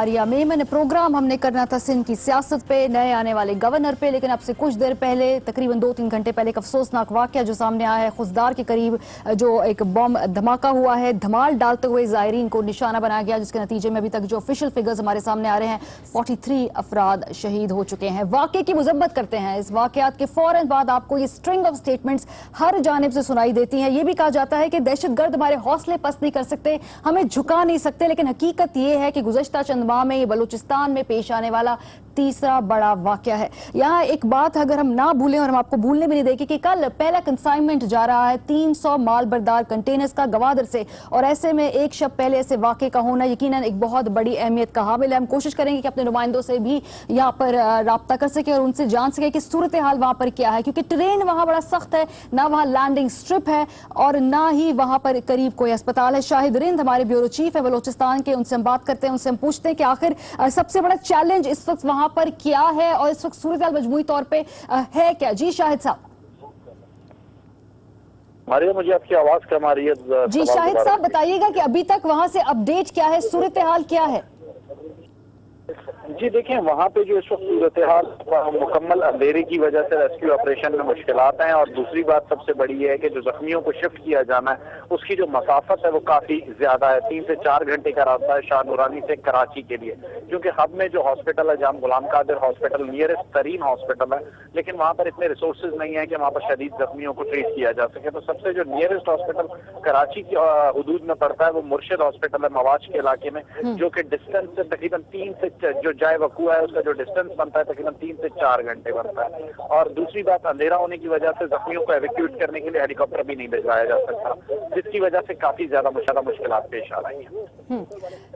आरिया मेमन। प्रोग्राम हमने करना था सिंध की सियासत पे, नए आने वाले गवर्नर पे, लेकिन अब से कुछ देर पहले, तकरीबन 2-3 घंटे पहले, एक अफसोसनाक वाकया जो सामने आया है। खुशदार के करीब जो एक बम धमाका हुआ है, धमाल डालते हुए ज़ायरीन को निशाना बनाया गया, जिसके नतीजे में अभी तक जो ऑफिशियल फिगर्स हमारे सामने आ रहे हैं, 43 अफराद शहीद हो चुके हैं। वाकये की मजम्मत करते हैं। इस वाकयात के फौरन बाद आपको ये स्ट्रिंग ऑफ स्टेटमेंट्स हर जानिब से सुनाई देती हैं। ये भी कहा जाता है कि दहशतगर्द हमारे हौसले पस्त नहीं कर सकते, हमें झुका नहीं सकते, लेकिन हकीकत ये है कि गुज़श्ता चंद माह में ये बलूचिस्तान में पेश आने वाला तीसरा बड़ा वाकया है। यहाँ एक बात अगर हम ना भूलें, और हम आपको भूलने भी नहीं देंगे, कि कल पहला कंसाइनमेंट जा रहा है 300 माल बरदार कंटेनर्स का गवादर से, और ऐसे में एक शब पहले ऐसे वाकये का होना यकीनन एक बहुत बड़ी अहमियत का हामिल है। हम कोशिश करेंगे कि अपने नुमाइंदों से भी यहाँ पर राब्ता कर सके और उनसे जान सके कि सूरत हाल वहाँ पर क्या है, क्योंकि ट्रेन वहाँ बड़ा सख्त है, ना वहाँ लैंडिंग स्ट्रिप है और ना ही वहाँ पर करीब कोई अस्पताल है। शाहिद रिंद हमारे ब्यूरो चीफ है बलोचिस्तान के, उनसे हम बात करते हैं, उनसे हम पूछते हैं कि आखिर सबसे बड़ा चैलेंज इस वक्त वहाँ पर क्या है और इस वक्त सूरत हाल मजमूई तौर पे है क्या। जी शाहिद साहब। मारिया, मुझे आपकी आवाज कम आ रही है। जी शाहिद साहब, बताइएगा कि अभी तक वहां से अपडेट क्या है, सूरत हाल क्या है। जी देखें, वहाँ पे जो इस वक्त सूरत हाल मुकम्मल अंधेरे की वजह से रेस्क्यू ऑपरेशन में मुश्किलात हैं, और दूसरी बात सबसे बड़ी है कि जो जख्मियों को शिफ्ट किया जाना है उसकी जो मसाफत है वो काफी ज्यादा है। 3 से 4 घंटे का रास्ता है शाह नूरानी से कराची के लिए, क्योंकि हब में जो हॉस्पिटल है जाम गुलाम कादिर हॉस्पिटल नियरेस्ट तरीन हॉस्पिटल है, लेकिन वहाँ पर इतने रिसोर्सेज नहीं है कि वहाँ पर शदीद जख्मियों को ट्रीट किया जा सके। तो सबसे जो नियरेस्ट हॉस्पिटल कराची की हदूद में पड़ता है वो मुर्शिद हॉस्पिटल है मवाज के इलाके में, जो कि डिस्टेंस से तकरीबन 3 से जो जाए वकूआ है उसका जो डिस्टेंस बनता है तकरीबन 3 से 4 घंटे बनता है। और दूसरी बात, अंधेरा होने की वजह से जख्मियों को एवैक्यूएट करने के लिए हेलीकॉप्टर भी नहीं भिजवाया जा सकता, जिसकी वजह से काफी ज्यादा मुश्किलात पेश आ रही हैं।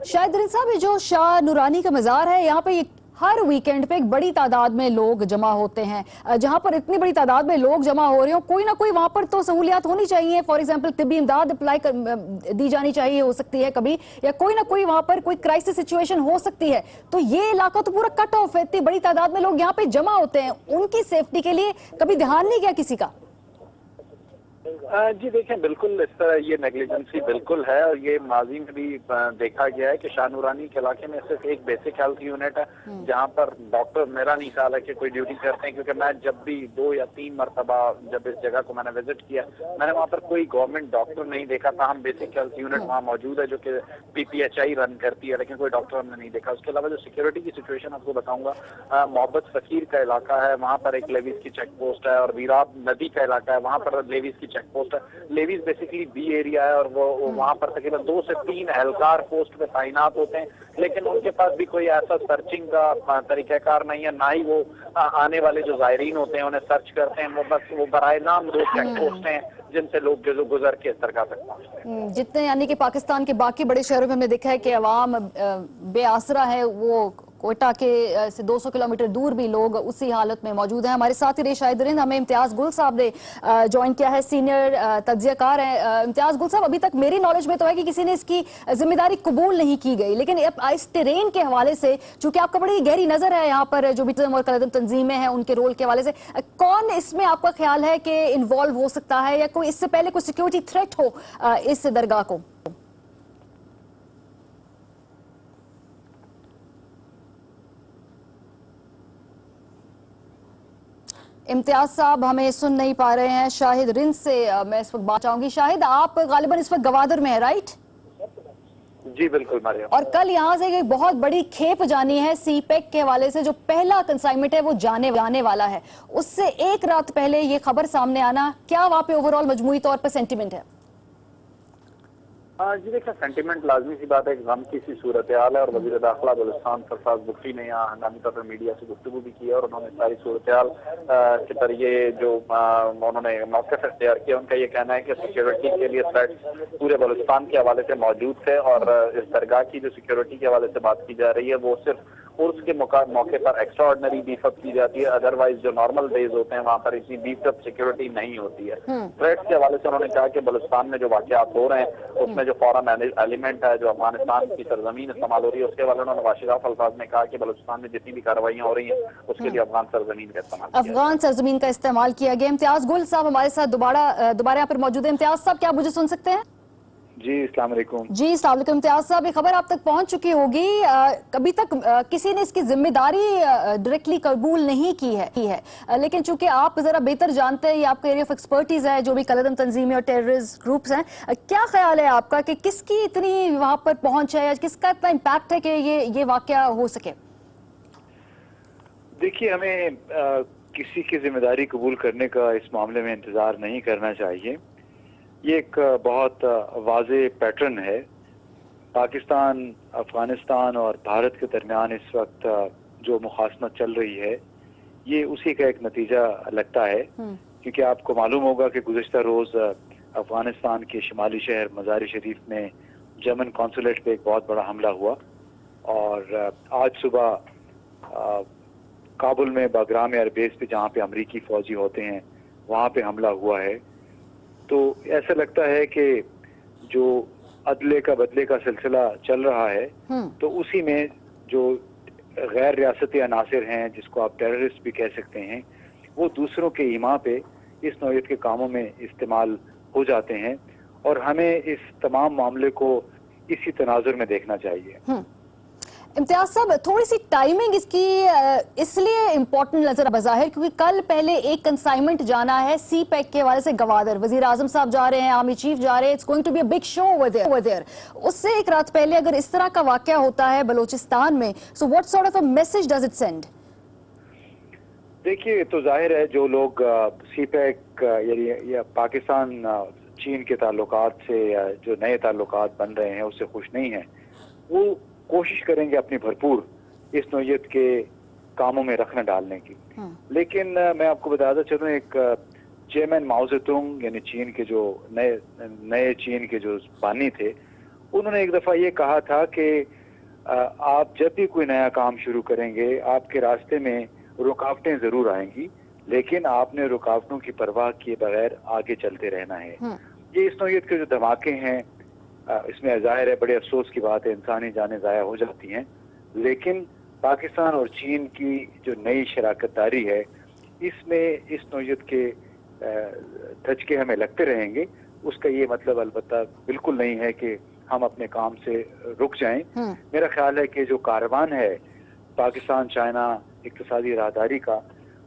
शाहिद रिंद साहब, ये जो शाह नूरानी का मज़ार है, यहाँ पे हर वीकेंड पे एक बड़ी तादाद में लोग जमा होते हैं। जहां पर इतनी बड़ी तादाद में लोग जमा हो रहे हो, कोई ना कोई वहां पर तो सहूलियात होनी चाहिए। फॉर एग्जांपल तिब्बी इमदाद दी जानी चाहिए, हो सकती है कभी, या कोई ना कोई वहां पर कोई क्राइसिस सिचुएशन हो सकती है। तो ये इलाका तो पूरा कट ऑफ है, इतनी बड़ी तादाद में लोग यहाँ पे जमा होते हैं, उनकी सेफ्टी के लिए कभी ध्यान नहीं गया किसी का? जी देखें, बिल्कुल इस तरह ये नेग्लिजेंसी बिल्कुल है, और ये माजी में भी देखा गया है कि शाह नूरानी के इलाके में सिर्फ एक बेसिक हेल्थ यूनिट है जहां पर डॉक्टर, मेरा नहीं ख्याल है कि कोई ड्यूटी करते हैं, क्योंकि मैं जब भी 2 या 3 मरतबा जब इस जगह को मैंने विजिट किया, मैंने वहाँ पर कोई गवर्नमेंट डॉक्टर नहीं देखा था। हम बेसिक हेल्थ यूनिट वहाँ मौजूद है जो कि PPHI रन करती है, लेकिन कोई डॉक्टर हमने नहीं देखा। उसके अलावा जो सिक्योरिटी की सिचुएशन आपको बताऊंगा, मोहब्बत फकीर का इलाका है, वहाँ पर एक लेवीज की चेक पोस्ट है, और वीराब नदी का इलाका है, वहाँ पर लेवीज की चेक पोस्ट है। लेवीज बेसिकली बी एरिया है, और वो वहाँ पर तकरीबन 2 से 3 एहलकार पोस्ट पे तैनात होते हैं, लेकिन उनके पास भी कोई ऐसा सर्चिंग का तरीकाकार नहीं है, ना ही वो आने वाले जो ज़ायरीन होते हैं उन्हें सर्च करते हैं। वो बस वो बराए नाम 2 चेक पोस्ट हैं जिनसे लोग जो गुजर के इस दरगाह तक पहुंचते हैं। जितने यानी कि पाकिस्तान के बाकी बड़े शहरों में हमने देखा है कि अवाम बेआसरा है, वो कोयटा के से 200 किलोमीटर दूर भी लोग उसी हालत में मौजूद हैं। हमारे साथ ही रहे शाहिद रिंद, हमें इम्तियाज गुल साहब ने ज्वाइन किया है, सीनियर तज्जियाकार हैं। इम्तियाज गुल साहब, अभी तक मेरी नॉलेज में तो है कि किसी ने इसकी जिम्मेदारी कबूल नहीं की गई, लेकिन इस टेरेन के हवाले से, चूंकि आपका बड़ी गहरी नजर है यहाँ पर जो भी और कदम तंजीमें हैं उनके रोल के हवाले से, कौन इसमें आपका ख्याल है कि इन्वॉल्व हो सकता है, या कोई इससे पहले कोई सिक्योरिटी थ्रेट हो इस दरगाह को? इम्तियाज साहब हमें सुन नहीं पा रहे हैं। शाहिद रिंद से मैं इस वक्त बात चाहूंगी। शाहिद, आप गालिबन इस वक्त गवादर में है, राइट? जी बिल्कुल मारिया। और कल यहाँ से एक बहुत बड़ी खेप जानी है CPEC के हवाले से, जो पहला कंसाइनमेंट है वो जाने वाला है। उससे एक रात पहले ये खबर सामने आना, क्या वहाँ पे ओवरऑल मजमूई तौर पर सेंटिमेंट है? जी देखिए, सेंटीमेंट लाजमी सी बात है, गम की सी सूरत हाल है, और वज़ीर दाखिला बलूचिस्तान सरफराज बुख्ती ने यहाँ हंगामी तौर पर मीडिया से गुफ्तगू भी की है, और उन्होंने सारी सूरत हाल के जरिए जो उन्होंने मौक़िफ़ इख्तियार किया। उनका ये कहना है कि सिक्योरिटी के लिए थ्रेट्स पूरे बलूचिस्तान के हवाले से मौजूद थे, और इस दरगाह की जो सिक्योरिटी के हवाले से बात की जा रही है वो सिर्फ उर्स के मौके पर एक्स्ट्राऑर्डिनरी बीफ अप की जाती है, अदरवाइज जो नॉर्मल डेज होते हैं वहाँ पर इतनी बीफ अप सिक्योरिटी नहीं होती है। थ्रेट्स के हवाले से उन्होंने कहा कि बलूचिस्तान में जो वाक़यात हो रहे हैं उसमें जो फॉरेन एलिमेंट है, जो अफगानिस्तान की सरजमीन इस्तेमाल हो रही है, उसके हवाले उन्होंने वाशिदाफ अल्फाज में कहा कि बलूचिस्तान में जितनी भी कार्रवाइयाँ हो रही हैं उसके लिए अफगान सरजमीन का इस्तेमाल किया गया। इम्तियाज गुल साहब हमारे साथ दोबारा यहाँ पर मौजूद है। इम्तियाज साहब, क्या आप मुझे सुन सकते हैं? जी अस्सलाम वालेकुम। जी अस्सलाम वालेकुम। इम्तियाज साहब, ये खबर आप तक पहुंच चुकी होगी। अभी तक किसी ने इसकी जिम्मेदारी डायरेक्टली कबूल नहीं की है। लेकिन चूंकि आप जरा बेहतर जानते हैं, ये आपका एरिया ऑफ एक्सपर्टीज है, जो भी कलदम तंजीमें और टेररिस्ट ग्रुप्स हैं, क्या ख्याल है आपका कि किसकी इतनी वहां पर पहुंच है या किसका इतना इम्पैक्ट है कि ये वाकया हो सके? देखिए, हमें किसी की जिम्मेदारी कबूल करने का इस मामले में इंतजार नहीं करना चाहिए। ये एक बहुत वाज़ेह पैटर्न है। पाकिस्तान, अफगानिस्तान और भारत के दरमियान इस वक्त जो मुखासमत चल रही है, ये उसी का एक नतीजा लगता है। क्योंकि आपको मालूम होगा कि गुज़िश्ता रोज़ अफगानिस्तान के शिमाली शहर मज़ार शरीफ में जर्मन कौंसुलेट पे एक बहुत बड़ा हमला हुआ और आज सुबह काबुल में बाग्राम एयरबेस पे, जहाँ पे अमरीकी फौजी होते हैं, वहाँ पे हमला हुआ है। तो ऐसा लगता है कि जो अदले का बदले का सिलसिला चल रहा है, तो उसी में जो गैर रियासती अनासिर हैं, जिसको आप टेररिस्ट भी कह सकते हैं, वो दूसरों के ईमा पे इस नौयत के कामों में इस्तेमाल हो जाते हैं और हमें इस तमाम मामले को इसी तनाजुर में देखना चाहिए। इम्तियाज साहब, थोड़ी सी टाइमिंग इसकी इसलिए इम्पोर्टेंट नजर बज़ाहिर क्योंकि कल पहले एक कंसाइनमेंट जाना है सी पैक के हवाले से गवादर, वजीर आजम साहब जा रहे हैं, आर्मी चीफ जा रहे हैं, it's going to be a big show over there. उससे एक रात पहले अगर इस तरह का वाकया होता है बलूचिस्तान में, so what sort of a message does it send? देखिए, तो जाहिर है जो लोग सी पैक या पाकिस्तान चीन के ताल्लुकात से या जो नए ताल्लुकात बन रहे हैं उससे खुश नहीं है, वो कोशिश करेंगे अपनी भरपूर इस नौयत के कामों में रखना डालने की। लेकिन मैं आपको बताता चलूं, एक चेयरमैन माओ ज़ेडुंग यानी चीन के जो नए चीन के जो बानी थे, उन्होंने एक दफा ये कहा था कि आप जब भी कोई नया काम शुरू करेंगे, आपके रास्ते में रुकावटें जरूर आएंगी, लेकिन आपने रुकावटों की परवाह किए बगैर आगे चलते रहना है। ये इस नौयत के जो धमाके हैं, इसमें जाहिर है बड़े अफसोस की बात है, इंसानी जानें ज़ाया हो जाती हैं, लेकिन पाकिस्तान और चीन की जो नई शराकतदारी है, इसमें इस नौयत के धचके हमें लगते रहेंगे। उसका ये मतलब अलबत्ता बिल्कुल नहीं है कि हम अपने काम से रुक जाएं। मेरा ख्याल है कि जो कारवान है पाकिस्तान चाइना इक्तिसादी राहदारी का,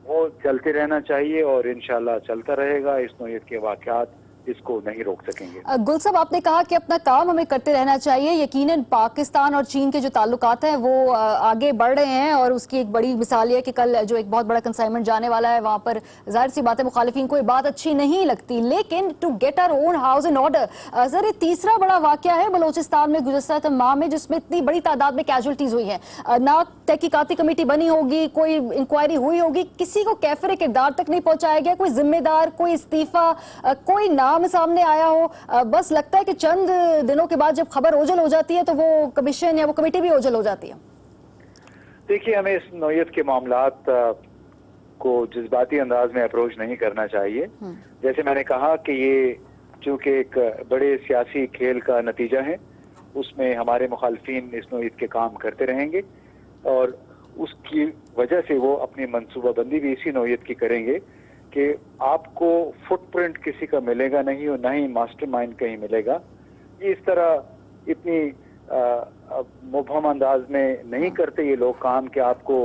वो चलते रहना चाहिए और इंशाल्लाह चलता रहेगा। इस नौयत के वाक़यात इसको नहीं रोक सकेंगे। गुल साहब, आपने कहा कि अपना काम हमें करते रहना चाहिए। यकीनन पाकिस्तान और चीन के जो ताल्लुकात हैं वो आगे बढ़ रहे हैं और उसकी एक बड़ी मिसाल है कि कल जो एक बहुत बड़ा कंसाइनमेंट जाने वाला है, वहां पर जाहिर सी बात है मुखालिफिन को ये बात अच्छी नहीं लगती, लेकिन to get our own house in order. Sir, ये तीसरा बड़ा वाकया है बलोचिस्तान में गुज़श्ता माह में जिसमें इतनी बड़ी तादाद में कैजुअल्टीज हुई हैं। ना तहकीकाती कमेटी बनी होगी, कोई इंक्वायरी हुई होगी, किसी को कैफरे किरदार तक नहीं पहुंचाया गया, कोई जिम्मेदार, कोई इस्तीफा, कोई नाम सामने आया हो। बस लगता है कि चंद दिनों के बाद जब खबर ओझल हो जाती है तो वो कमीशन या वो कमेटी भी ओझल हो जाती है। देखिए, हमें इस नौयत के मामलात को जज्बाती अंदाज में अप्रोच नहीं करना चाहिए। जैसे मैंने कहा कि ये चूंकि एक बड़े सियासी खेल का नतीजा है, उसमें हमारे मुखालफिन इस नौयत के काम करते रहेंगे और उसकी वजह से वो अपनी मनसूबाबंदी भी इसी नौयत की करेंगे कि आपको फुटप्रिंट किसी का मिलेगा नहीं और ना ही मास्टरमाइंड कहीं मिलेगा। ये इस तरह इतनी मुबहम अंदाज में नहीं करते ये लोग काम कि आपको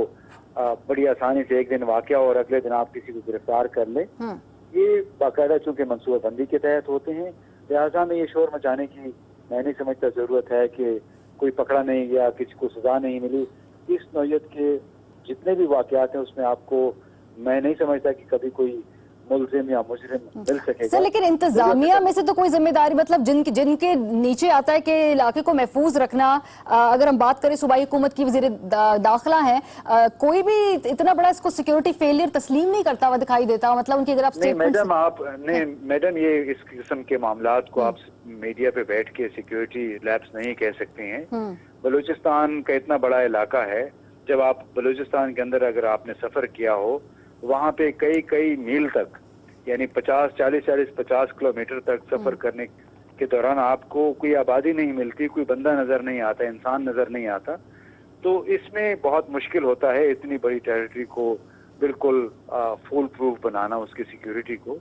बड़ी आसानी से एक दिन वाकया और अगले दिन आप किसी को गिरफ्तार कर ले। ये बाकायदा चूंकि मनसूबाबंदी के तहत होते हैं, लिहाजा में ये शोर मचाने की मैं नहीं समझता जरूरत है कि कोई पकड़ा नहीं गया, किसी को सजा नहीं मिली। इस नौयत के जितने भी वाकयात हैं उसमें आपको मैं नहीं समझता कि कभी कोई मुलजिम या मुजरिम मिल सकेगा। सर, लेकिन इंतजामिया में से तो कोई जिम्मेदारी, मतलब जिनके नीचे आता है कि इलाके को महफूज रखना, अगर हम बात करें सूबाई हुकूमत की वजीर दाखिला है, कोई भी इतना बड़ा इसको सिक्योरिटी फेलियर तस्लीम नहीं करता हुआ दिखाई देता। मतलब उनकी अगर आप मैडम ये इस किस्म के मामलात को आप मीडिया पे बैठ के सिक्योरिटी लैब्स नहीं कह सकते हैं। बलूचिस्तान का इतना बड़ा इलाका है, जब आप बलूचिस्तान के अंदर अगर आपने सफर किया हो, वहाँ पे कई मील तक यानी 50 किलोमीटर तक सफर करने के दौरान आपको कोई आबादी नहीं मिलती, कोई बंदा नजर नहीं आता, इंसान नजर नहीं आता। तो इसमें बहुत मुश्किल होता है इतनी बड़ी टेरिटरी को बिल्कुल फुल प्रूफ बनाना, उसकी सिक्योरिटी को।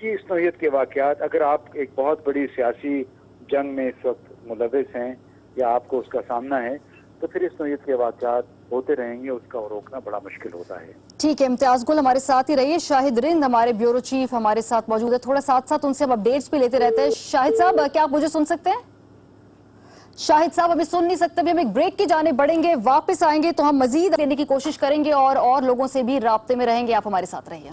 ये इस नौयत के वाकयात, अगर आप एक बहुत बड़ी सियासी जंग में इस वक्त मुलविस हैं या आपको उसका सामना है, तो फिर इस नौयत के वाक़यात होते रहेंगे, उसका रोकना बड़ा मुश्किल होता है। ठीक है, इम्तियाज गुल हमारे साथ ही रहिए। शाहिद रिंद हमारे ब्यूरो चीफ हमारे साथ मौजूद है, थोड़ा साथ साथ उनसे हम अपडेट्स भी लेते रहते हैं। शाहिद साहब, क्या आप मुझे सुन सकते हैं? शाहिद साहब अभी सुन नहीं सकते, अभी हम एक ब्रेक की जाने बढ़ेंगे, वापस आएंगे तो हम मजीद देने की कोशिश करेंगे और लोगों से भी राब्ते में रहेंगे। आप हमारे साथ रहिए।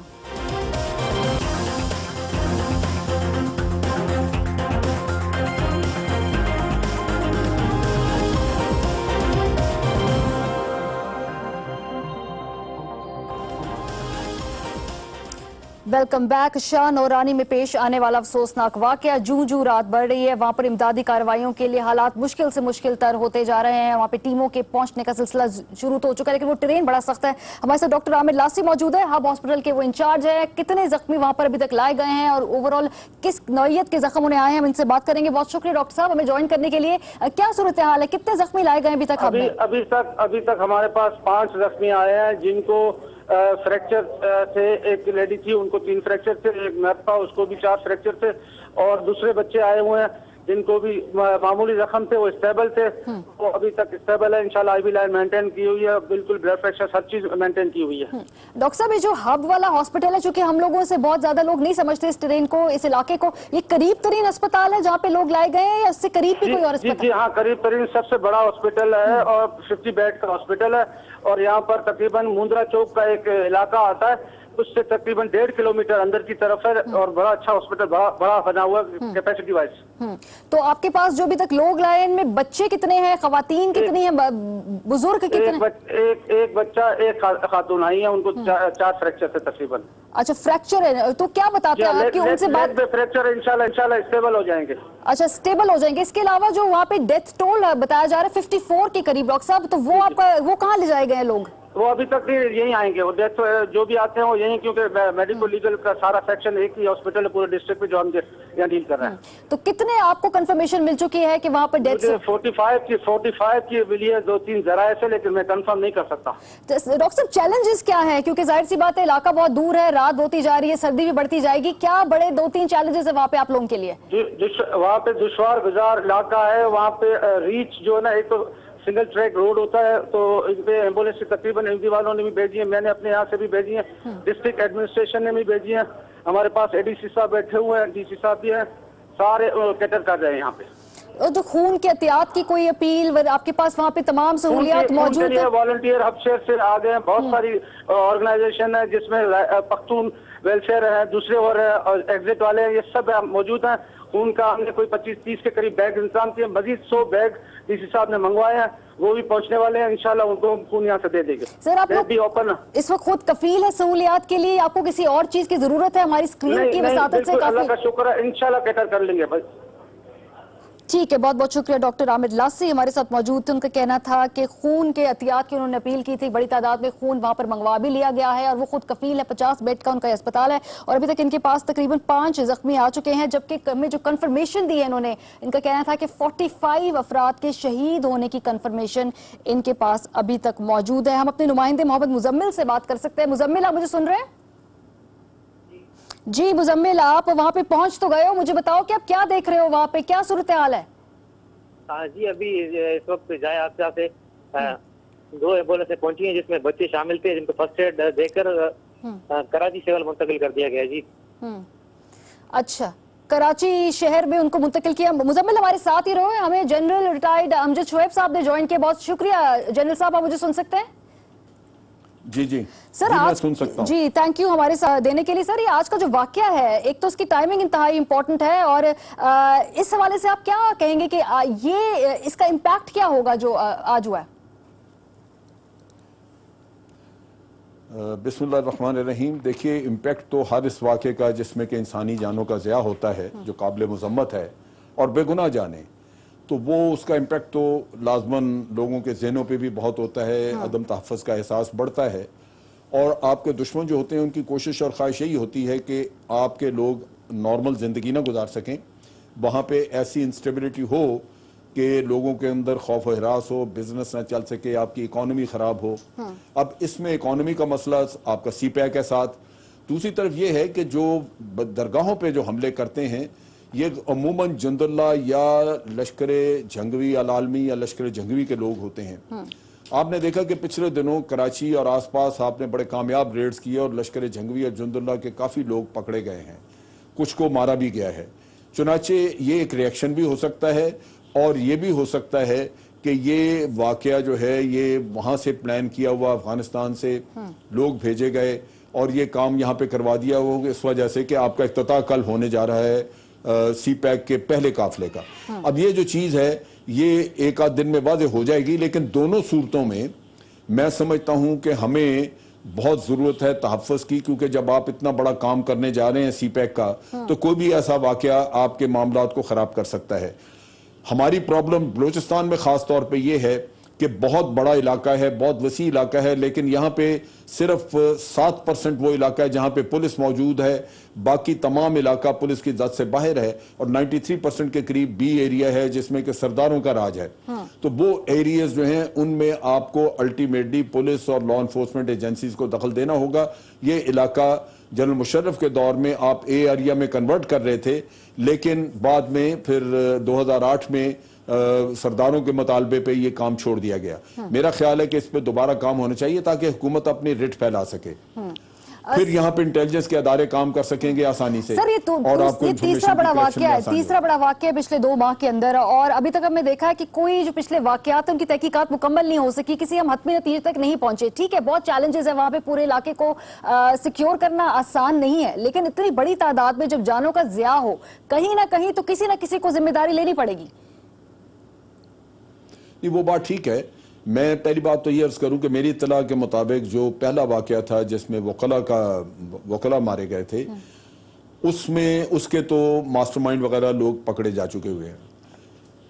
Welcome back. शाह नौरानी में पेश आने वाला अफसोसनाक वाकया, जूं जूं रात बढ़ रही है वहां पर इमदादी कार्रवाइयों के लिए हालात मुश्किल से मुश्किल तर होते जा रहे हैं। वहां पे टीमों के पहुंचने का सिलसिला शुरू तो हो चुका है, लेकिन वो ट्रेन बड़ा सख्त है। हमारे साथ डॉक्टर आमिर लासी मौजूद है, हब हॉस्पिटल के वो इंचार्ज है। कितने जख्मी वहां पर अभी तक लाए गए हैं और ओवरऑल किस नौयत के जख्म उन्हें आए हैं, हम इनसे बात करेंगे। बहुत शुक्रिया डॉक्टर साहब हमें ज्वाइन करने के लिए। क्या सूरत हाल है, कितने जख्मी लाए गए अभी तक? अभी तक हमारे पास 5 जख्मी आए हैं, जिनको फ्रैक्चर थे। एक लेडी थी, उनको 3 फ्रैक्चर थे, एक नर्स था, उसको भी 4 फ्रैक्चर थे, और दूसरे बच्चे आए हुए हैं जिनको भी मामूली जख्म थे, वो स्टेबल थे, वो अभी तक स्टेबल है। इंशाल्लाह आईवी लाइन मेंटेन की हुई है, बिल्कुल ब्लड प्रेशर हर चीज मेंटेन की हुई है। डॉक्टर साहब, ये जो हब वाला हॉस्पिटल है, चूंकि हम लोगों से बहुत ज्यादा लोग नहीं समझते इस ट्रेन को, इस इलाके को, ये करीब तरीन अस्पताल है जहाँ पे लोग लाए गए हैं या उससे करीब भी कोई और अस्पताल? जी हाँ, करीब तरीन सबसे बड़ा हॉस्पिटल है और 50 बेड का हॉस्पिटल है, और यहाँ पर तकरीबन मुंद्रा चौक का एक इलाका आता है, उससे तकरीबन 1.5 किलोमीटर अंदर की तरफ है, और बड़ा अच्छा हॉस्पिटल, बड़ा बना हुआ कैपेसिटी वाइज। तो आपके पास जो अभी तक लोग लाए, इनमें बच्चे कितने हैं, खवातीन कितनी हैं, बुजुर्ग कितने? एक बच्चा, एक खातून आई है, उनको 4 फ्रैक्चर थे तकरीबन। अच्छा, फ्रैक्चर है, तो क्या बताते हैं आपकी उनसे बात? फ्रैक्चर इंशाल्लाह स्टेबल हो जाएंगे। अच्छा, स्टेबल हो जाएंगे। इसके अलावा जो वहाँ पे डेथ टोल बताया जा रहा है 54 के करीब, डॉक्टर साहब, तो वो आपका वो कहाँ ले जाए गए लोग? वो अभी तक यहीं आएंगे, वो डेथ जो भी आते हैं वो यहीं, क्योंकि मेडिको लीगल का सारा सेक्शन एक ही हॉस्पिटल है पूरे डिस्ट्रिक्ट में जो हम यहाँ डील कर रहे हैं। तो कितने आपको कंफर्मेशन मिल चुकी है कि वहाँ पर डेथ? 45 की मिली है, 2-3 जराये से, लेकिन मैं कंफर्म नहीं कर सकता। डॉक्टर साहब, चैलेंजेस क्या है? क्योंकि जाहिर सी बात है, इलाका बहुत दूर है, रात होती जा रही है, सर्दी भी बढ़ती जाएगी, क्या बड़े 2-3 चैलेंजेस है वहाँ पे आप लोगों के लिए? वहाँ पे दुश्वार गुजार इलाका है, वहाँ पे रीच जो है ना, एक तो सिंगल ट्रैक रोड होता है, तो इन पे एम्बुलेंस तकरीबन एमडी वालों ने भी भेजी है, मैंने अपने यहाँ से भी भेजी है, डिस्ट्रिक्ट एडमिनिस्ट्रेशन ने भी भेजी है, हमारे पास एडीसी साहब बैठे हुए हैं, डीसी साहब भी हैं, सारे कैटर कर रहे हैं यहाँ पे। और जो खून के एहतियात की कोई अपील आपके पास वहाँ पे तमाम सहूलियात मौजूद है? वॉलंटियर हबशेर से आ गए हैं, बहुत सारी ऑर्गेनाइजेशन है, जिसमें पख्तून वेलफेयर है, दूसरे और एग्जिट वाले हैं, ये सब मौजूद हैं। खून का हमने कोई 25-30 के करीब बैग इंतजाम किए, मजीद 100 बैग डीसी साहब ने मंगवाए हैं, वो भी पहुंचने वाले हैं, इंशाल्लाह उनको खून यहाँ से दे देंगे। सर, आप लोग ओपन इस वक्त खुद कफील है सहूलियात के लिए, आपको किसी और चीज की जरूरत है? हमारी स्क्रीन की वसातत से अल्लाह का शुक्र है, इंशाल्लाह कैटर कर लेंगे भाई। ठीक है, बहुत बहुत शुक्रिया। डॉक्टर आमिर लासी हमारे साथ मौजूद थे। उनका कहना था कि खून के एहतियात की उन्होंने अपील की थी, बड़ी तादाद में खून वहां पर मंगवा भी लिया गया है और वो खुद कफील है, 50 बेड का उनका अस्पताल है और अभी तक इनके पास तकरीबन 5 जख्मी आ चुके हैं, जबकि में जो कंफर्मेशन दी है इन्होंने, इनका कहना था कि 45 अफराद के शहीद होने की कंफर्मेशन इनके पास अभी तक मौजूद है। हम अपने नुमाइंदे मोहम्मद मुजम्मिल से बात कर सकते हैं। मुजम्मिल, आप मुझे सुन रहे हैं? जी मुजम्मिल, आप वहां पे पहुंच तो गए हो, मुझे बताओ कि आप क्या देख रहे हो वहां पे, क्या सूरत हाल है? जी, अभी इस वक्त जाए हादसा से 2 एम्बुलेंसें पहुंची हैं, जिसमें बच्चे शामिल थे, जिनको फर्स्ट एड देकर कराची सिविल मुंतकिल कर दिया गया। जी अच्छा, कराची शहर में उनको मुंतकिल किया। मुजम्मिल हमारे साथ ही रहो, हमें जनरल रिटायर्ड अमजद शुएब साहब ने ज्वाइन किया, बहुत शुक्रिया। जनरल साहब, आप मुझे सुन सकते हैं? जी जी सर, जी, आज मैं सुन सकता हूं। जी, थैंक यू हमारे साथ देने के लिए। सर, ये आज का जो वाकया है, एक तो उसकी टाइमिंग इंतहाई इंपॉर्टेंट है और इस हवाले से आप क्या कहेंगे कि ये इसका इम्पैक्ट क्या होगा जो आज हुआ है? बिस्मिल्लाहिर्रहमानिर्रहीम। देखिए, इम्पैक्ट तो हर इस वाक़े का जिसमें कि इंसानी जानों का ज़िया होता है, जो काबिल मज़म्मत है और बेगुनाह जाने, तो वो उसका इम्पैक्ट तो लाजमन लोगों के ज़हनों पे भी बहुत होता है। अदम तहफ़्फ़ुज़ का एहसास बढ़ता है और आपके दुश्मन जो होते हैं उनकी कोशिश और ख्वाहिश यही होती है कि आपके लोग नॉर्मल ज़िंदगी ना गुजार सकें, वहाँ पे ऐसी इंस्टेबिलिटी हो कि लोगों के अंदर खौफ व हिरास हो, बिजनेस ना चल सके, आपकी इकॉनमी ख़राब हो। अब इसमें इकॉनमी का मसला आपका CPAC के साथ, दूसरी तरफ ये है कि जो दरगाहों पे जो हमले करते हैं, ये अमूमन जुंदुल्ला या लश्कर जंगवी अलालमी या लश्कर जंगवी के लोग होते हैं। आपने देखा कि पिछले दिनों कराची और आसपास आपने बड़े कामयाब रेड्स किए और लश्कर जंगवी और जुंदुल्ला के काफ़ी लोग पकड़े गए हैं, कुछ को मारा भी गया है। चुनाचे ये एक रिएक्शन भी हो सकता है और ये भी हो सकता है कि ये वाकया जो है ये वहाँ से प्लान किया हुआ, अफगानिस्तान से लोग भेजे गए और ये काम यहाँ पे करवा दिया हो इस वजह से कि आपका इफ्तिताह कल होने जा रहा है सी पैक के पहले काफिले का। अब ये जो चीज़ है ये एक आध दिन में वाज़ेह हो जाएगी, लेकिन दोनों सूरतों में मैं समझता हूँ कि हमें बहुत ज़रूरत है तहफ़्फ़ुज़ की, क्योंकि जब आप इतना बड़ा काम करने जा रहे हैं सी पैक का तो कोई भी ऐसा वाकया आपके मामलात को ख़राब कर सकता है। हमारी प्रॉब्लम बलूचिस्तान में ख़ास तौर पे ये है कि बहुत बड़ा इलाका है, बहुत वसी इलाका है, लेकिन यहाँ पे सिर्फ 7% वो इलाका है जहाँ पे पुलिस मौजूद है, बाकी तमाम इलाका पुलिस की ज़द से बाहर है और 93% के करीब बी एरिया है जिसमें कि सरदारों का राज है। तो वो एरियाज जो हैं उनमें आपको अल्टीमेटली पुलिस और लॉ इन्फोर्समेंट एजेंसीज को दखल देना होगा। ये इलाका जनरल मुशर्रफ के दौर में आप ए एरिया में कन्वर्ट कर रहे थे, लेकिन बाद में फिर 2008 में सरदारों के मुतालबे पे ये काम छोड़ दिया गया। मेरा ख्याल है कि इस पे दोबारा काम होना चाहिए ताकि हुकूमत अपनी रिट फैला सके, फिर यहाँ पे इंटेलिजेंस के अदारे काम कर सकेंगे आसानी से। सर ये ये तीसरा बड़ा वाकया है, तीसरा बड़ा वाकया पिछले 2 माह के अंदर, और अभी तक हमने देखा है कि कोई जो पिछले वाकयात उनकी तहकीकात मुकम्मल नहीं हो सकी, किसी हम हतमी नतीजे तक नहीं पहुंचे। ठीक है, बहुत चैलेंजेस है वहां पे, पूरे इलाके को सिक्योर करना आसान नहीं है, लेकिन इतनी बड़ी तादाद में जब जानों का ज़िया हो, कहीं ना कहीं तो किसी ना किसी को जिम्मेदारी लेनी पड़ेगी। वो बात ठीक है। मैं पहली बात तो ये अर्ज करूं कि मेरी इत्तला के मुताबिक जो पहला वाकया था जिसमें वकला मारे गए थे, उसमें उसके तो मास्टरमाइंड वगैरह लोग पकड़े जा चुके हुए हैं,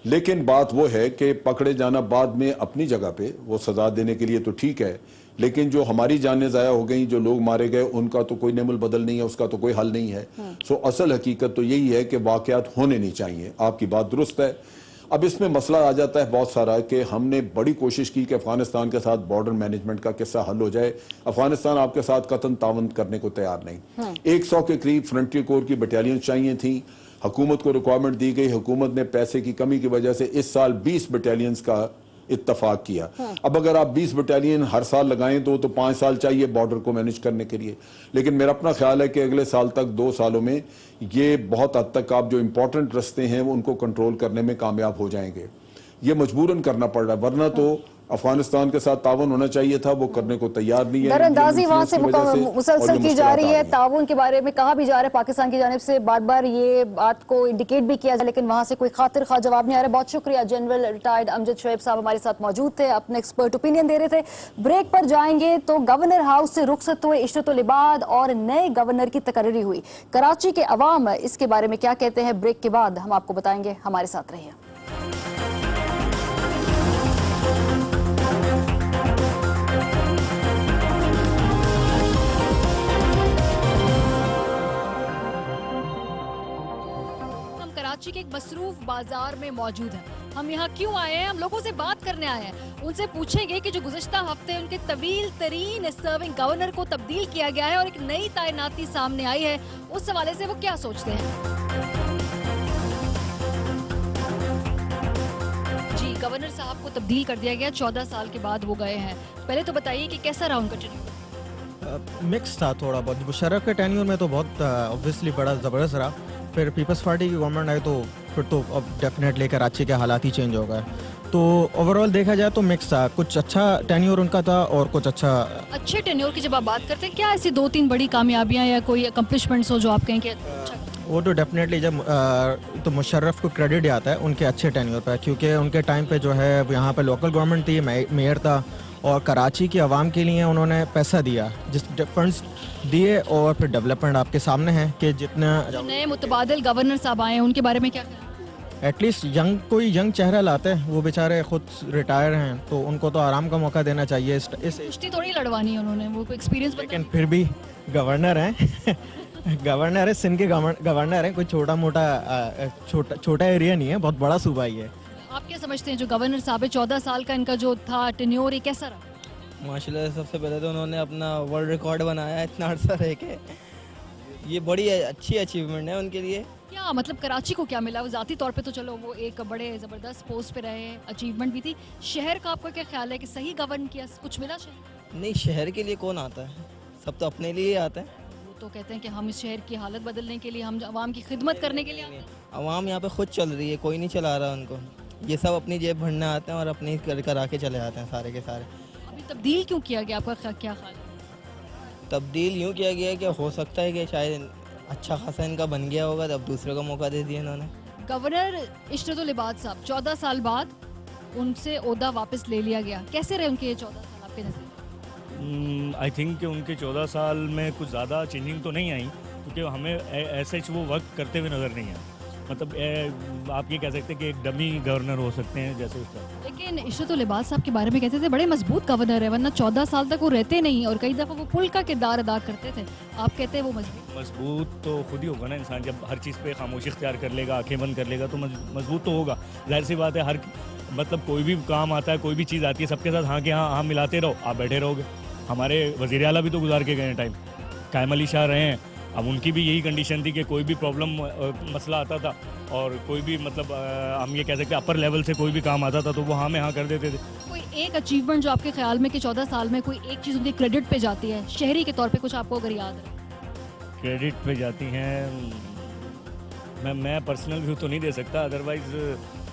लेकिन बात वो है कि पकड़े जाना बाद में अपनी जगह पे वो सजा देने के लिए तो ठीक है, लेकिन जो हमारी जानें ज़ाया हो गई, जो लोग मारे गए, उनका तो कोई नेमुल बदल नहीं है, उसका तो कोई हल नहीं है। सो असल हकीकत तो यही है कि वाकयात होने नहीं चाहिए। आपकी बात दुरुस्त है। अब इसमें मसला आ जाता है बहुत सारा कि हमने बड़ी कोशिश की कि अफगानिस्तान के साथ बॉर्डर मैनेजमेंट का किस्सा हल हो जाए। अफगानिस्तान आपके साथ कतन तावन करने को तैयार नहीं। 100 के करीब फ्रंटियर कोर की बटालियन चाहिए थी, हुकूमत को रिक्वायरमेंट दी गई, हुकूमत ने पैसे की कमी की वजह से इस साल 20 बटालियंस का इत्तफाक किया। अब अगर आप 20 बटालियन हर साल लगाएं तो 5 साल चाहिए बॉर्डर को मैनेज करने के लिए, लेकिन मेरा अपना ख्याल है कि अगले साल तक 2 सालों में ये बहुत हद तक आप जो इंपॉर्टेंट रस्ते हैं वो उनको कंट्रोल करने में कामयाब हो जाएंगे। ये मजबूरन करना पड़ रहा है, वरना तो अफगानिस्तान के साथ ताउन होना चाहिए था, वो करने को तैयार नहीं है। दरअंदाजी वहां से मुसलसल की जा रही है, ताउन के बारे में कहा भी जा रहा है, पाकिस्तान की जानिब से बार बार ये बात को इंडिकेट भी किया जाए, लेकिन वहां से कोई खातिर खा जवाब नहीं आ रहा। बहुत शुक्रिया, जनरल रिटायर्ड अमजद शोएब साहब हमारे साथ मौजूद थे, अपने एक्सपर्ट ओपिनियन दे रहे थे। ब्रेक पर जाएंगे तो गवर्नर हाउस से रुखसत हुए इशरत उल इबाद और नए गवर्नर की तकर्री हुई। कराची के अवाम इसके बारे में क्या कहते हैं, ब्रेक के बाद हम आपको बताएंगे। हमारे साथ रहिए। कराची के एक मसरूफ बाजार में मौजूद हैं। हम यहाँ क्यों आए हैं? हम लोगों से बात करने आए हैं। उनसे पूछेंगे कि जो गुज़िश्ता हफ्ते उनके तवील तरीन सर्विंग गवर्नर को तब्दील किया गया है और एक नई तैनाती सामने आई है, उस हवाले से वो क्या सोचते हैं। जी, गवर्नर साहब को तब्दील कर दिया गया, 14 साल के बाद वो गए हैं। पहले तो बताइए कि कैसा रहा उनका टेन्योर? मिक्स था थोड़ा बहुत। मुशर्रफ के टेन्योर में तो बहुत ऑब्वियसली बड़ा ज़बरदस्त रहा, फिर पीपल्स पार्टी की गवर्नमेंट आई तो फिर तो अब डेफिनेटली कराची के हालात ही चेंज हो गए। तो ओवरऑल देखा जाए तो मिक्स था, कुछ अच्छा टेन्योर उनका था और कुछ अच्छे टेन्योर की जब आप बात करते हैं, क्या ऐसी 2-3 बड़ी कामयाबियां या कोई अकम्पलिशमेंट्स हो जो आप कहें कि अच्छा? वो तो डेफिनेटली जब तो मुशर्रफ को क्रेडिट आता है उनके अच्छे टेन्योर पर, क्योंकि उनके टाइम पे जो है यहाँ पे लोकल गवर्नमेंट थी, मेयर था और कराची की आवाम के लिए उन्होंने पैसा दिया, जिस फंड्स दिए, और फिर डेवलपमेंट आपके सामने है कि जितना नए मुतबादिल गवर्नर साहब आए हैं उनके बारे में क्या कहना? एटलीस्ट कोई यंग चेहरा लाते हैं, वो बेचारे खुद रिटायर हैं तो उनको तो आराम का मौका देना चाहिए। कुश्ती थोड़ी लड़वानी है उन्होंने, वो कोई एक्सपीरियंस, लेकिन फिर भी गवर्नर हैं गवर्नर है, सिंध के गवर्नर है, कोई छोटा एरिया नहीं है, बहुत बड़ा सूबा ही है। आप क्या समझते हैं जो गवर्नर साहब 14 साल का इनका जो था टेन्योर, ये कैसा रहा? माशाल्लाह सबसे पहले तो उन्होंने अपना वर्ल्ड रिकॉर्ड बनाया इतना अर्सा रह के, ये बड़ी अच्छी अचीवमेंट है उनके लिए। क्या मतलब कराची को क्या मिला? वो ज़ाती तौर पे तो चलो वो एक बड़े ज़बरदस्त पोस्ट पे रहे, अचीवमेंट भी थी। शहर का आपका क्या ख्याल है कि सही गवर्न किया, कुछ मिला शहर? नहीं, शहर के लिए कौन आता है, सब तो अपने लिए ही आता है। वो तो कहते हैं कि हम इस शहर की हालत बदलने के लिए, हम आवाम की खिदमत करने के लिए आते हैं। आवाम यहाँ पे खुद चल रही है, कोई नहीं चला रहा उनको। ये सब अपनी जेब भरने आते हैं और अपनी कर आके चले जाते हैं सारे के सारे। अभी तब्दील क्यों किया गया, आपका क्या ख्याल है? तब्दील यूँ किया गया है कि हो सकता है कि शायद अच्छा खासा इनका बन गया होगा, तो अब दूसरे को मौका दे दिया इन्होंने। गवर्नर इशरतुल इबाद साहब 14 साल बाद उनसे ओहदा वापस ले लिया गया, कैसे रहे उनके ये 14 साल आपके नज़र? आई थिंक कि उनके 14 साल में कुछ ज़्यादा चेंजिंग तो नहीं आई, क्योंकि हमें ऐसे वो वर्क करते हुए नज़र नहीं आए। मतलब आप ये कह सकते हैं कि एक डमी गवर्नर हो सकते हैं जैसे उस तरह। लेकिन इशरतुल इबाद साहब के बारे में कहते थे बड़े मजबूत गवर्नर है, वरना 14 साल तक वो रहते नहीं और कई दफ़ा वो पुल का किरदार अदा करते थे। आप कहते हैं वो मजबूत तो खुद ही होगा ना इंसान, जब हर चीज़ पे खामोशी इख्तियार कर लेगा, आंखें बंद कर लेगा तो मजबूत तो होगा। जाहिर सी बात है, हर मतलब कोई भी काम आता है, कोई भी चीज़ आती है, सबके साथ हाँ के हाँ मिलाते रहो, आप बैठे रहोगे। हमारे वज़ीर आला भी तो गुजार के गए टाइम, कायम अली शाह रहे हैं, अब उनकी भी यही कंडीशन थी कि कोई भी प्रॉब्लम मसला आता था और कोई भी मतलब हम ये कह सकते हैं अपर लेवल से कोई भी काम आता था तो वो हाँ में हाँ कर देते थे। कोई एक अचीवमेंट जो आपके ख्याल में कि 14 साल में कोई एक चीज़ उनके क्रेडिट पे जाती है शहरी के तौर पे, कुछ आपको अगर याद है? क्रेडिट पे जाती हैं, मैं पर्सनल व्यू तो नहीं दे सकता, अदरवाइज़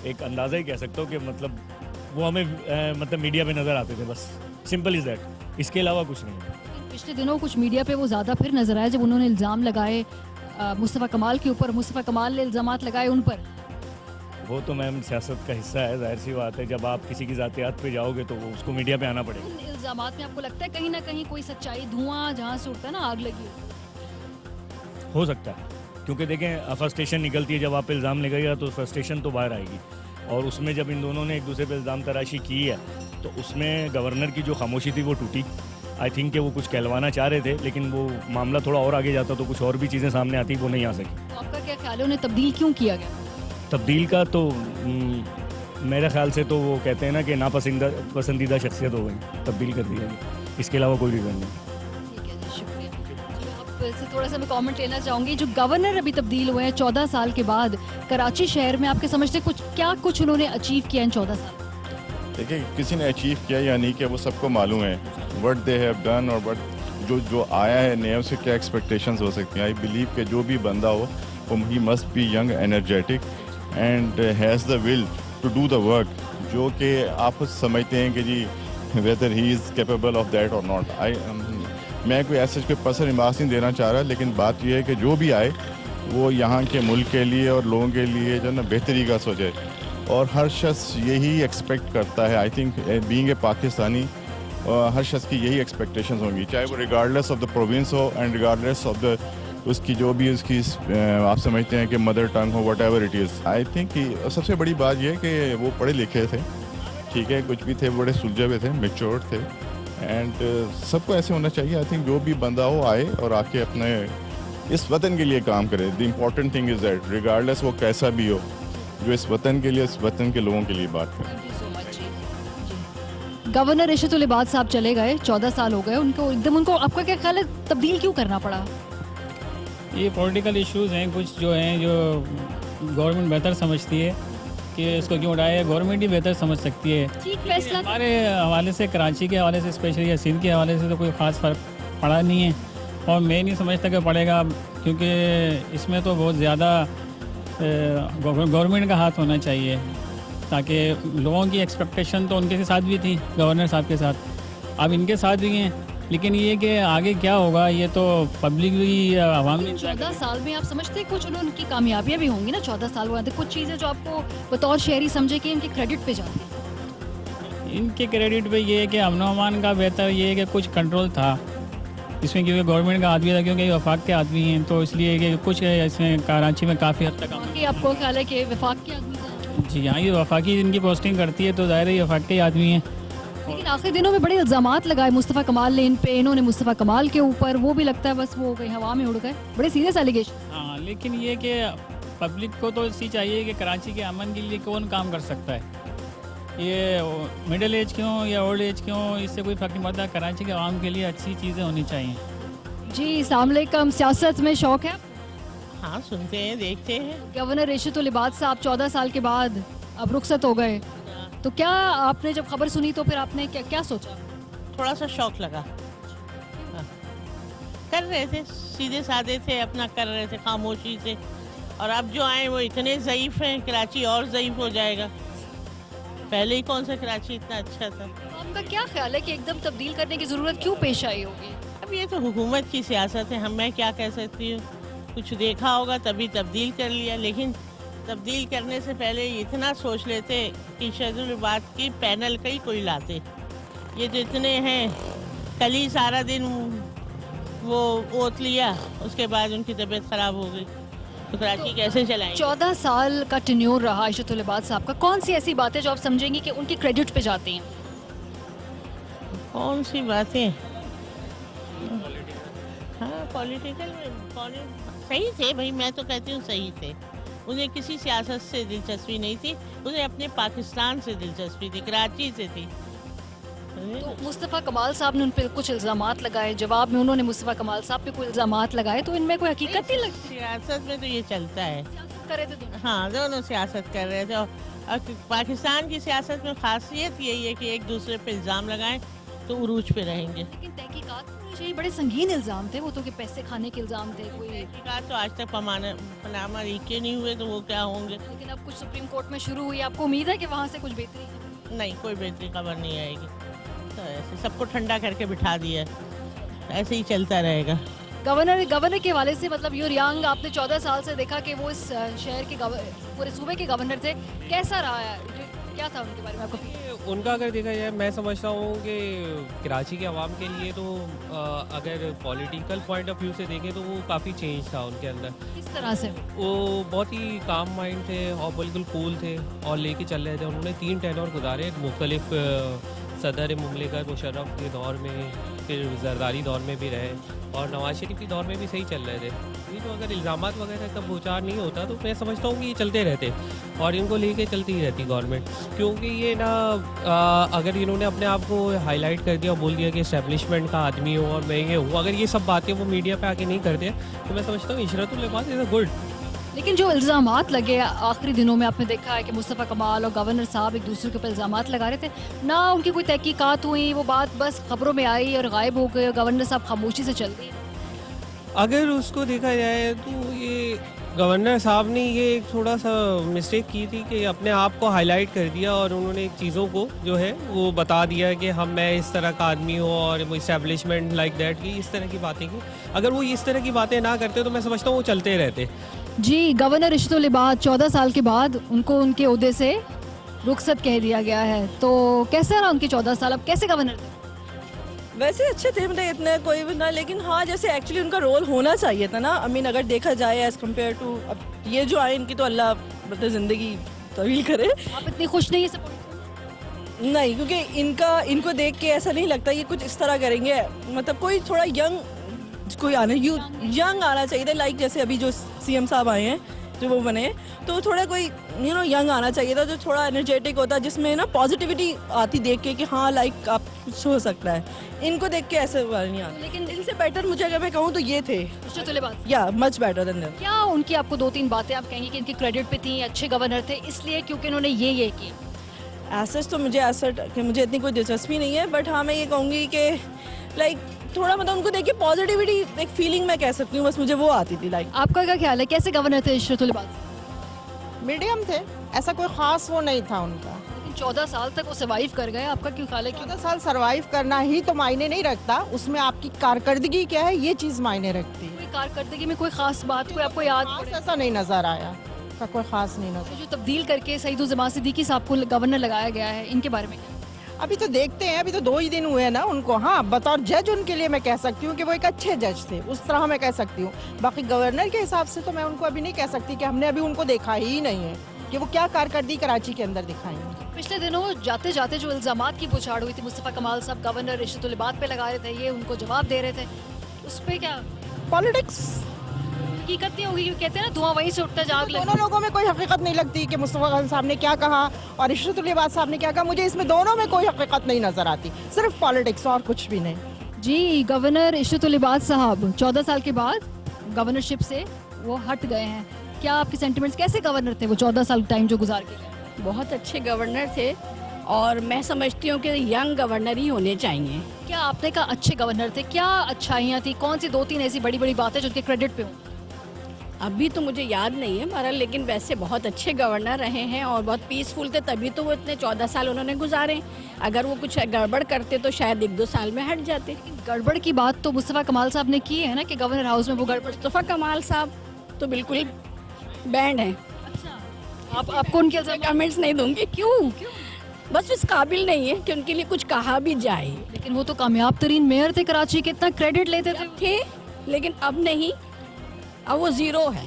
एक अंदाज़ा ही कह सकता हूँ कि मतलब वो हमें मतलब मीडिया पे नज़र आते थे, बस सिंपल इज़ दैट, इसके अलावा कुछ नहीं। पिछले दिनों कुछ मीडिया पे वो ज़्यादा फिर नजर आए जब उन्होंने इल्ज़ाम लगाए मुस्तफ़ा कमाल के ऊपर, मुस्तफ़ा कमाल ने इल्ज़ामात लगाए उन पर। वो तो मैम सियासत का हिस्सा है, जाहिर सी बात है, जब आप किसी की ज़ातियात पे जाओगे तो वो उसको मीडिया पे आना पड़ेगा। उन इल्ज़ामात में आपको लगता है कहीं ना कहीं कोई सच्चाई, धुआं जहाँ से उठता है ना, आग लगी हो सकता है, क्योंकि देखें फ्रस्ट्रेशन निकलती है, जब आप इल्ज़ाम लगेगा तो फ्रस्ट्रेशन तो बाहर आएगी, और उसमें जब इन दोनों ने एक दूसरे पे इल्ज़ाम तराशी की है तो उसमें गवर्नर की जो खामोशी थी वो टूटी। आई थिंक कि वो कुछ कहलवाना चाह रहे थे, लेकिन वो मामला थोड़ा और आगे जाता तो कुछ और भी चीज़ें सामने आती, वो नहीं आ सकी। तो आपका क्या ख्याल है उन्हें तब्दील क्यों किया गया? तब्दील का तो मेरे ख्याल से तो वो कहते हैं ना कि पसंदीदा शख्सियत हो गई, तब्दील कर दिया गया, इसके अलावा कोई रीज़न नहीं। ठीक है जी, शुक्रिया जी। आपसे थोड़ा सा मैं कमेंट लेना चाहूँगी, जो गवर्नर अभी तब्दील हुए हैं 14 साल के बाद कराची शहर में, आपके समझते कुछ उन्होंने अचीव किया इन 14 साल? देखिए, किसी ने अचीव किया या नहीं किया वो सबको मालूम है, व्हाट दे हैव डन और व्हाट जो आया है नया उससे क्या एक्सपेक्टेशंस हो सकती हैं। आई बिलीव कि जो भी बंदा हो वो ही must be young, energetic and has the will to do the work, जो कि आप समझते हैं कि जी whether he is capable of that और नॉट। मैं कोई ऐसे कोई पर्सन रिमार्क्स नहीं देना चाह रहा, लेकिन बात यह है कि जो भी आए वो यहाँ के मुल्क के लिए और लोगों के लिए जो ना बेहतरी का सोचे, और हर शख्स यही एक्सपेक्ट करता है। I think being a Pakistani हर शख्स की यही एक्सपेक्टेशंस होंगी, चाहे वो रिगार्डलेस ऑफ द प्रोविंस हो एंड रिगार्डलेस ऑफ द उसकी जो भी उसकी आप समझते हैं कि मदर टंग हो, what ever it is. I think सबसे बड़ी बात यह है कि वो पढ़े लिखे थे, ठीक है, कुछ भी थे, बड़े सुलझे हुए थे, मेच्योर थे, एंड सबको ऐसे होना चाहिए। आई थिंक जो भी बंदा हो आए और आके अपने इस वतन के लिए काम करे। The important thing is that regardless वो कैसा भी हो, जो इस वतन के लिए, इस वतन के लोगों के लिए बात करें। गवर्नर इशरतुल इबाद साहब चले गए, 14 साल हो गए उनको आपका क्या ख्याल है तब्दील क्यों करना पड़ा? ये पॉलिटिकल इश्यूज हैं कुछ जो हैं, जो गवर्नमेंट बेहतर समझती है कि इसको क्यों उठाया, गवर्नमेंट ही बेहतर समझ सकती है। ठीक फैसला हमारे हवाले से, कराची के हवाले से स्पेशली या सिंध के हवाले से तो कोई ख़ास फ़र्क पड़ा नहीं है, और मैं नहीं समझता कि पड़ेगा, क्योंकि इसमें तो बहुत ज़्यादा गवर्नमेंट का हाथ होना चाहिए, ताकि लोगों की एक्सपेक्टेशन तो उनके साथ भी थी, गवर्नर साहब के साथ, अब इनके साथ भी हैं, लेकिन ये कि आगे क्या होगा ये तो पब्लिक भी आवाम में। 14 साल में आप समझते हैं कुछ उनकी कामयाबियाँ भी होंगी ना? 14 साल बाद कुछ चीज़ें जो आपको बतौर शहरी समझे कि इनके क्रेडिट पे जाती है? इनके क्रेडिट पे ये है कि अमन अमान का बेहतर ये है कि कुछ कंट्रोल था इसमें, क्योंकि गवर्नमेंट का आदमी था, क्योंकि वफाक के आदमी हैं, तो इसलिए कि कुछ इसमें कराची में काफ़ी हद तक आपको ख्याल है कि वफाक के आदमी थे? जी हाँ, ये वफाकी इनकी पोस्टिंग करती है तो ज़ाहिर है ये वफाक के आदमी हैं। लेकिन आखिरी दिनों में बड़े इल्ज़ामात लगाए मुस्तफ़ा कमाल ने इन पे, इन्होंने मुस्तफ़ा कमाल के ऊपर, वो भी लगता है बस वो कहीं हवा में उड़ गए, बड़े सीरियस एलिगेशन। हाँ, लेकिन ये कि पब्लिक को तो इसी चाहिए कि कराची के अमन के लिए कौन काम कर सकता है, ये मिडिल एज क्यों या ओल्ड एज क्यों, इससे कोई फ़र्क नहीं पड़ता, कराची के आवाम के लिए अच्छी चीज़ें होनी चाहिए। जी, अस्सलाम वालेकुम। सियासत में शौक़ है? हाँ सुनते हैं, देखते हैं। गवर्नर इशरतुल इबाद साहब 14 साल के बाद अब रुखसत हो गए, तो क्या आपने जब खबर सुनी तो फिर आपने क्या क्या सोचा? थोड़ा सा शौक लगा। हाँ। कर रहे थे, सीधे साधे थे, अपना कर रहे थे खामोशी से। और अब जो आए वो इतने ज़ईफ़ हैं, कराची और ज़ईफ़ हो जाएगा। पहले ही कौन सा कराची इतना अच्छा था। आपका क्या ख्याल है कि एकदम तब्दील करने की ज़रूरत क्यों पेश आई होगी? अब ये तो हुकूमत की सियासत है, मैं क्या कह सकती हूँ। कुछ देखा होगा तभी तब्दील कर लिया, लेकिन तब्दील करने से पहले इतना सोच लेते कि शहदुल इबाद की पैनल का ही कोई लाते। ये जो इतने हैं, कल ही सारा दिन वो ओत लिया, उसके बाद उनकी तबीयत ख़राब हो गई, तो कराची कैसे चलाएंगे? 14 साल का टेन्योर रहा इशरतुल इबाद साहब का, कौन सी ऐसी बातें जो आप समझेंगी कि उनकी क्रेडिट पे जाती हैं? कौन सी बातें? हाँ, पॉलिटिकल सही थे भाई, मैं तो कहती हूँ सही थे। उन्हें किसी सियासत से दिलचस्पी नहीं थी, उन्हें अपने पाकिस्तान से दिलचस्पी थी, कराची से थी। तो मुस्तफ़ा कमाल साहब ने उन पर कुछ इल्ज़ामात लगाए, जवाब में उन्होंने मुस्तफ़ा कमाल साहब पे कोई इल्ज़ामात लगाए, तो इनमें कोई हकीकत नहीं लगती? सियासत में तो ये चलता है। कर रहे थे दोनों। हाँ, दोनों सियासत कर रहे थे। और पाकिस्तान की सियासत में खासियत यही है कि एक दूसरे पे इल्ज़ाम लगाएं तो उरूज पे रहेंगे। लेकिन तहकीकात होनी चाहिए, बड़े संगीन इल्ज़ाम थे वो तो, कि पैसे खाने के इल्ज़ाम थे कोई। तहकीकात तो आज तक पनामा लीके नहीं हुए, तो वो क्या होंगे? लेकिन अब कुछ सुप्रीम कोर्ट में शुरू हुई, आपको उम्मीद है कि वहाँ से कुछ बेहतरी? नहीं, कोई बेहतरी खबर नहीं आएगी। तो ऐसे सबको ठंडा करके बिठा दिया, ऐसे ही चलता रहेगा। गवर्नर के हवाले से, मतलब यूर यंग, आपने 14 साल से देखा कि वो इस शहर के पूरे सूबे के गवर्नर थे, कैसा रहा है, क्या था उनके बारे में आपको? उनका अगर देखा जाए, मैं समझता हूँ कि कराची के आवाम के लिए तो अगर पॉलिटिकल पॉइंट ऑफ व्यू से देखें तो वो काफ़ी चेंज था उनके अंदर। किस तरह से? वो बहुत ही काम माइंड थे और बिल्कुल कूल थे और लेके चल रहे थे। उन्होंने 3 टेन्योर गुजारे, मुख्तलिफ सदर मुमलिकत मुशर्रफ के दौर में, फिर जरदारी दौर में भी रहे और नवाज शरीफ के दौर में भी सही चल रहे थे। ये जो अगर इल्ज़ामात वगैरह का भूचार नहीं होता तो मैं समझता हूँ कि ये चलते रहते और इनको लेके चलती ही रहती गवर्नमेंट, क्योंकि ये ना अगर इन्होंने अपने आप को हाईलाइट कर दिया और बोल दिया कि इस्टेब्लिशमेंट का आदमी हो और मैं ये हूँ, अगर ये सब बातें वो मीडिया पे आके नहीं करते तो मैं समझता हूँ इशरतुल इबाद इज़ अ गुड। लेकिन जो इल्ज़ामात लगे आखिरी दिनों में, आपने देखा है कि मुस्तफ़ा कमाल और गवर्नर साहब एक दूसरे के ऊपर इल्ज़ामात लगा रहे थे, ना उनकी कोई तहकीकात हुई, वो बात बस खबरों में आई और गायब हो गई, गवर्नर साहब खामोशी से चल दिए। अगर उसको देखा जाए तो ये गवर्नर साहब ने ये एक थोड़ा सा मिस्टेक की थी कि अपने आप को हाईलाइट कर दिया और उन्होंने चीज़ों को जो है वो बता दिया कि मैं इस तरह का आदमी हूँ और वो इस्टेब्लिशमेंट लाइक दैट की, इस तरह की बातें की। अगर वो इस तरह की बातें ना करते तो मैं समझता हूँ वो चलते रहते। जी, गवर्नर इशरतुल इबाद 14 साल के बाद उनको उनके ओहदे से रुखसत कह दिया गया है, तो कैसा रहा उनके 14 साल, अब कैसे गवर्नर थे? वैसे अच्छे थे, मतलब इतने कोई भी ना, लेकिन हाँ जैसे एक्चुअली उनका रोल होना चाहिए था ना। आई मीन अगर देखा जाए एज कम्पेयर टू अब ये जो आए, इनकी तो अल्लाह मतलब ज़िंदगी तवील करे। आप इतनी खुश नहीं है? नहीं, क्योंकि इनको देख के ऐसा नहीं लगता ये कुछ इस तरह करेंगे। मतलब कोई थोड़ा कोई यंग आना चाहिए था, लाइक जैसे अभी जो सीएम साहब आए हैं जो वो बने, तो थोड़ा कोई यंग आना चाहिए था जो थोड़ा एनर्जेटिक होता, जिसमें ना पॉजिटिविटी आती देख के कि हाँ लाइक आप कुछ हो सकता है। इनको देख के ऐसे नहीं आता। लेकिन इनसे बेटर मुझे अगर मैं कहूँ तो ये थे या मच बेटर देन देम। क्या उनकी आपको 2-3 बातें आप कहेंगे कि इनकी क्रेडिट पे थी, अच्छे गवर्नर थे इसलिए क्योंकि उन्होंने ये किया? एसेट तो मुझे इतनी कोई दिलचस्पी नहीं है, बट हाँ मैं ये कहूँगी कि लाइक थोड़ा मतलब उनको देखिए पॉजिटिविटी, एक फीलिंग मैं कह सकती हूँ, बस मुझे वो आती थी। लाइक आपका क्या ख्याल है, कैसे गवर्नर थे इशरतुल इबाद? मीडियम थे, ऐसा कोई खास वो नहीं था उनका। लेकिन 14 साल तक वो सर्वाइव कर गए, आपका क्यों ख्याल है? 14 साल सर्वाइव करना ही तो मायने नहीं रखता, उसमें आपकी कारकर्दगी क्या है ये चीज़ मायने रखती है। कोई कारकर्दगी में कोई खास बात कोई आपको याद पड़े? ऐसा नहीं नजर आया, कोई खास नहीं नजर। जो तब्दील करके सईदुज़्ज़मान सिद्दीकी साहब को गवर्नर लगाया गया है, इनके बारे में क्या? अभी तो देखते हैं, अभी तो 2 ही दिन हुए हैं ना उनको। हाँ, बतौर जज उनके लिए मैं कह सकती हूँ कि वो एक अच्छे जज थे, उस तरह मैं कह सकती हूँ। बाकी गवर्नर के हिसाब से तो मैं उनको अभी नहीं कह सकती कि हमने अभी उनको देखा ही नहीं है कि वो क्या कारकर्दगी कराची के अंदर दिखाएंगे। पिछले दिनों जाते जाते जो इल्ज़ामात की बुछाड़ हुई थी, मुस्तफ़ा कमाल साहब गवर्नर इशरतुल इबाद पे लगा रहे थे, ये उनको जवाब दे रहे थे, उस पर क्या पॉलिटिक्स हकीकत नहीं होगी? कहते हैं ना धुआं वहीं से उठता जाग दोनों लोगों में कोई हकीकत नहीं लगती कि मुस्तफ़ा कमाल साहब ने क्या कहा और इशरतुल इबाद साहब ने क्या कहा। मुझे इसमें दोनों में कोई हकीकत नहीं नजर आती, सिर्फ पॉलिटिक्स और कुछ भी नहीं। जी, गवर्नर इशरतुल इबाद साहब 14 साल के बाद गवर्नरशिप से वो हट गए हैं, क्या आपके सेंटिमेंट्स, कैसे गवर्नर थे वो 14 साल टाइम जो गुजार के गए? बहुत अच्छे गवर्नर थे और मैं समझती हूँ कि यंग गवर्नर ही होने चाहिए। क्या आपने कहा अच्छे गवर्नर थे, क्या अच्छाइयाँ थी, कौन सी 2-3 ऐसी बड़ी बड़ी बातें जो उनके क्रेडिट पे हो? अभी तो मुझे याद नहीं है मगर लेकिन वैसे बहुत अच्छे गवर्नर रहे हैं और बहुत पीसफुल थे, तभी तो वो इतने 14 साल उन्होंने गुजारे। अगर वो कुछ गड़बड़ करते तो शायद 1-2 साल में हट जाते। गड़बड़ की बात तो मुस्तफ़ा कमाल साहब ने की है ना कि गवर्नर हाउस में वो गड़बड़। मुस्तफ़ा कमाल साहब तो बिल्कुल बैंड है। आपको उनके कमेंट्स नहीं दूंगी। क्यों? बस इस काबिल नहीं है कि उनके लिए कुछ कहा भी जाए। लेकिन वो तो कामयाब तरीन मेयर थे कराची के, इतना क्रेडिट लेते थे लेकिन अब नहीं, अब वो जीरो है।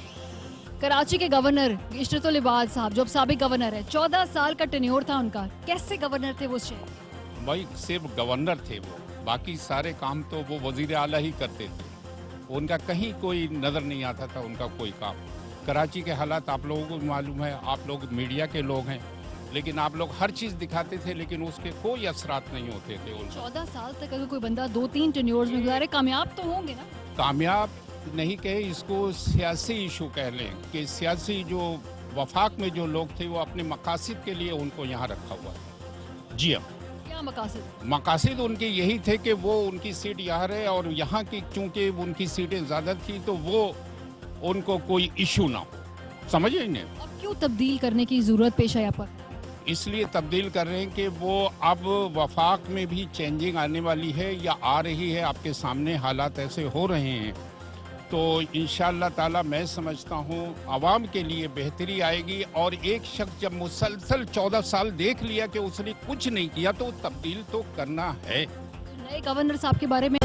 कराची के गवर्नर इशरतुल इबाद साहब जो अब साबिक गवर्नर है, 14 साल का टेन्योर था उनका, कैसे गवर्नर थे वो शहर? भाई सिर्फ गवर्नर थे वो, बाकी सारे काम तो वो वजीर आला ही करते थे, उनका कहीं कोई नज़र नहीं आता था उनका कोई काम। कराची के हालात आप लोगों को मालूम है, आप लोग मीडिया के लोग हैं, लेकिन आप लोग हर चीज़ दिखाते थे लेकिन उसके कोई असरात नहीं होते थे। 14 साल तक अगर कोई बंदा 2-3 टेन्योर्स में गुजारे, कामयाब तो होंगे ना? कामयाब नहीं कहे, इसको सियासी इशू कह लें कि सियासी जो वफाक में जो लोग थे वो अपने मकासद के लिए उनको यहाँ रखा हुआ है। जी हाँ, क्या मकासद? मकासद उनके यही थे कि वो उनकी सीट यहाँ रहे और यहाँ की चूंकि उनकी सीटें ज़्यादा थी तो वो उनको कोई इशू ना हो, समझिए नहीं। अब क्यों तब्दील करने की ज़रूरत पेश है यहाँ पर? इसलिए तब्दील कर रहे हैं कि वो अब वफाक में भी चेंजिंग आने वाली है या आ रही है, आपके सामने हालात ऐसे हो रहे हैं, तो इंशाअल्लाह ताला मैं समझता हूँ आवाम के लिए बेहतरी आएगी। और एक शख्स जब मुसलसल 14 साल देख लिया कि उसने कुछ नहीं किया तो तब्दील तो करना है। नए गवर्नर साहब के बारे में